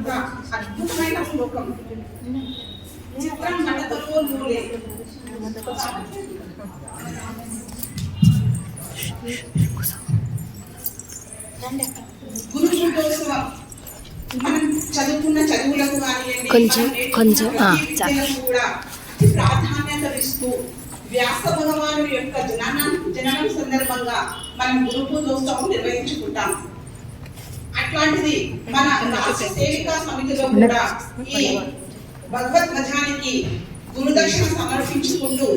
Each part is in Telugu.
అంత అద్భుతమైన శ్లోకం. చిత్రం మటతలో మూలే. గురు పూజోత్సవం మనం చదువుకున్న చదువులకు కానివ్వండి, కొంచెం కూడా ప్రాధాన్యత ఇస్తూ వ్యాస భగవాను యొక్క జననం సందర్భంగా మనం గురు పూజోత్సవం నిర్వహించుకుంటాం. అట్లాంటిది మన రాష్ట్ర సేవికా సమితిలో కూడా ఈ భగవద్ధ్వజానికి గురుదక్షిణ సమర్పించుకుంటూ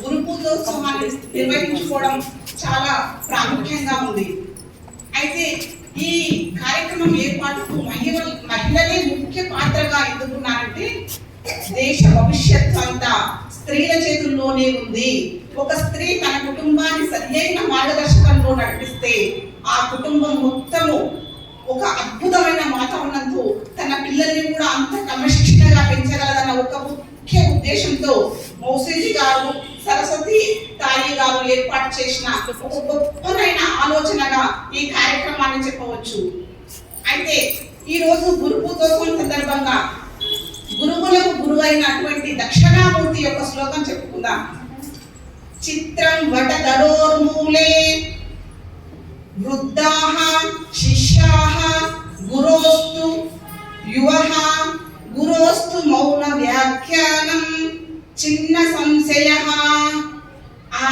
గురు పూజోత్సవాన్ని నిర్వహించుకోవడం చాలా ప్రాముఖ్యంగా ఉంది. అయితే ఈ కార్యక్రమం ఏర్పాటుకు మహిళలే ముఖ్య పాత్రగా ఎదుర్కొన్నారంటే దేశ భవిష్యత్తు అంతా స్త్రీల చేతుల్లోనే ఉంది. ఒక స్త్రీ తన కుటుంబాన్ని సరియైన మార్గదర్శకంలో నడిపిస్తే ఆ కుటుంబం మొత్తము ఒక అద్భుతమైన వాతావరణంతో తన పిల్లల్ని కూడా అంత క్రమశిక్షణగా పెంచగలదన్న ఒక ముఖ్య ఉద్దేశంతో మౌసేజీ గారు, సరస్వతి తాయి గారు ఏర్పాటు చేసిన ఒక గొప్పనైన ఆలోచనగా ఈ కార్యక్రమాన్ని చెప్పవచ్చు. అయితే ఈ రోజు గురు పూజోత్సవం సందర్భంగా గురువులకు గురువైనటువంటి దక్షిణామూర్తి యొక్క శ్లోకం చెప్పుకుందాం. చిత్రం వటతరోర్మూలే వృద్ధాః శిష్యాః గురోస్తు యువః గురోస్తు మౌన వ్యాఖ్యానం చిన్న సంశయః. ఆ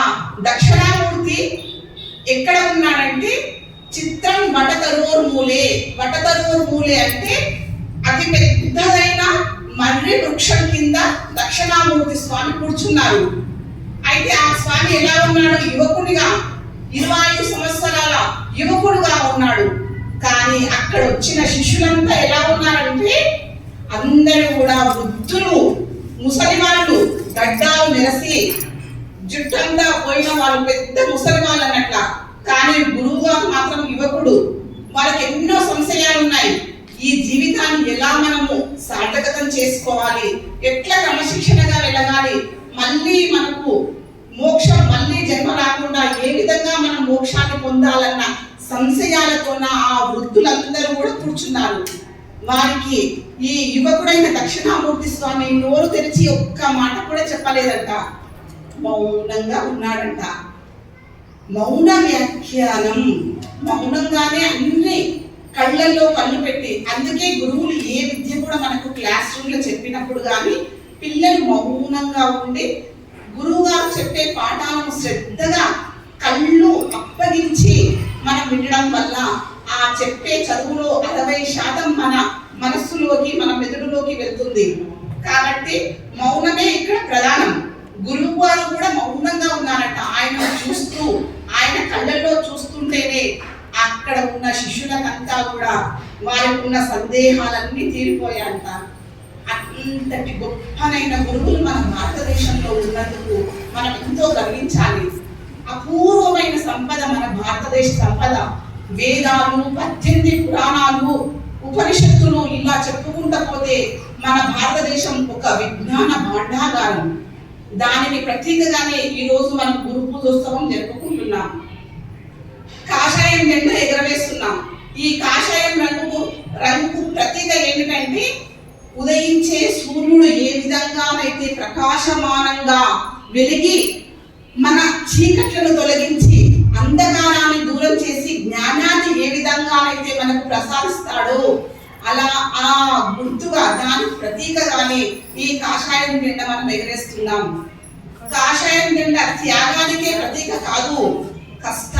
దక్షిణామూర్తి ఎక్కడ ఉన్నాడంటే చిత్రం వటతరోర్మూలే. వటతరోర్మూలే అంటే అతి పెద్దదైన మర్రి వృక్షం కింద దక్షిణామూర్తి స్వామి కూర్చున్నారు. అయితే ఆ స్వామి ఎలా ఉన్నాడు? యువకుడిగా, 25 సంవత్సరాల యువకుడుగా ఉన్నాడు. కానీ అక్కడ వచ్చిన శిష్యులంతా ఎలా ఉన్నారంటే అందరూ కూడా వృద్ధులు, ముసలి వాళ్ళు, గడ్డాలు నెరసి జుట్టంతా పోయిన వాళ్ళు, పెద్ద ముసలి వాళ్ళు అన్నట్ల. కానీ గురువు గారు మాత్రం యువకుడు. వాళ్ళకి ఎన్నో సంశయాలు ఉన్నాయి. ఈ జీవితాన్ని ఎలా మనము సార్థకతం చేసుకోవాలి, ఎట్లా క్రమశిక్షణగా వెళ్ళగాలి, మళ్ళీ మనకు మోక్షం, మళ్ళీ జన్మ రాకుండా ఏ విధంగా మనం మోక్షాన్ని పొందాలన్న సంశయాలతోన ఆ వృద్ధులందరూ కూడా కూర్చున్నారు. వారికి ఈ యువకుడైన దక్షిణామూర్తి స్వామి నోరు తెరిచి ఒక్క మాట కూడా చెప్పలేదంట, మౌనంగా ఉన్నాడంట. మౌన వ్యాఖ్యానం, మౌనంగానే అన్ని కళ్ళల్లో కళ్ళు పెట్టి. అందుకే గురువులు ఏ విద్య కూడా మనకు క్లాస్ రూమ్ లో చెప్పినప్పుడు కానీ పిల్లలు మౌనంగా ఉండి గురువు గారు చెప్పే పాఠాలను శ్రద్ధగా కళ్ళు అప్పగించి మనం వినడం వల్ల ఆ చెప్పే చదువులో 60% మన మనస్సులోకి, మన మెదడులోకి వెళ్తుంది. కాబట్టి మౌనమే ఇక్కడ ప్రధానం. గురువు గారు కూడా మౌనంగా ఉన్నారట. ఆయన చూస్తూ, ఆయన కళ్ళల్లో చూస్తుంటేనే అక్కడ ఉన్న శిష్యులకంతా కూడా వారికి ఉన్న సందేహాలన్నీ తీరిపోయాయంట. అంతటి గొప్పనైన గురువులు మన భారతదేశంలో ఉన్నందుకు మనం ఎంతో గర్వించాలి. అపూర్వమైన సంపద మన భారతదేశ సంపద. వేదాలు, 18 పురాణాలు, ఉపనిషత్తులు ఇలా చెప్పుకుంటూ పోతే మన భారతదేశం ఒక విజ్ఞాన భాండాగారం. దానికి ప్రతీకగానే ఈ రోజు మనం గురు పూజోత్సవం జరుపుకుంటున్నాం. కాషాయం జెండా ఎగరవేస్తున్నాం. ఈ కాషాయం రంగు ప్రతీక ఏమిటంటే ఉదయించే సూర్యుడు ఏ విధంగానైతే ప్రకాశమానంగా వెలిగి మన చీకట్లను తొలగించి అంధకారాన్ని దూరం చేసి జ్ఞానాన్ని ఏ విధంగానైతే మనకు ప్రసాదిస్తాడో అలా ఆ గుర్తుగా, దానికి ప్రతీకగానే ఈ కాషాయం జెండా మనం ఎగరేస్తున్నాం. కాషాయం జెండా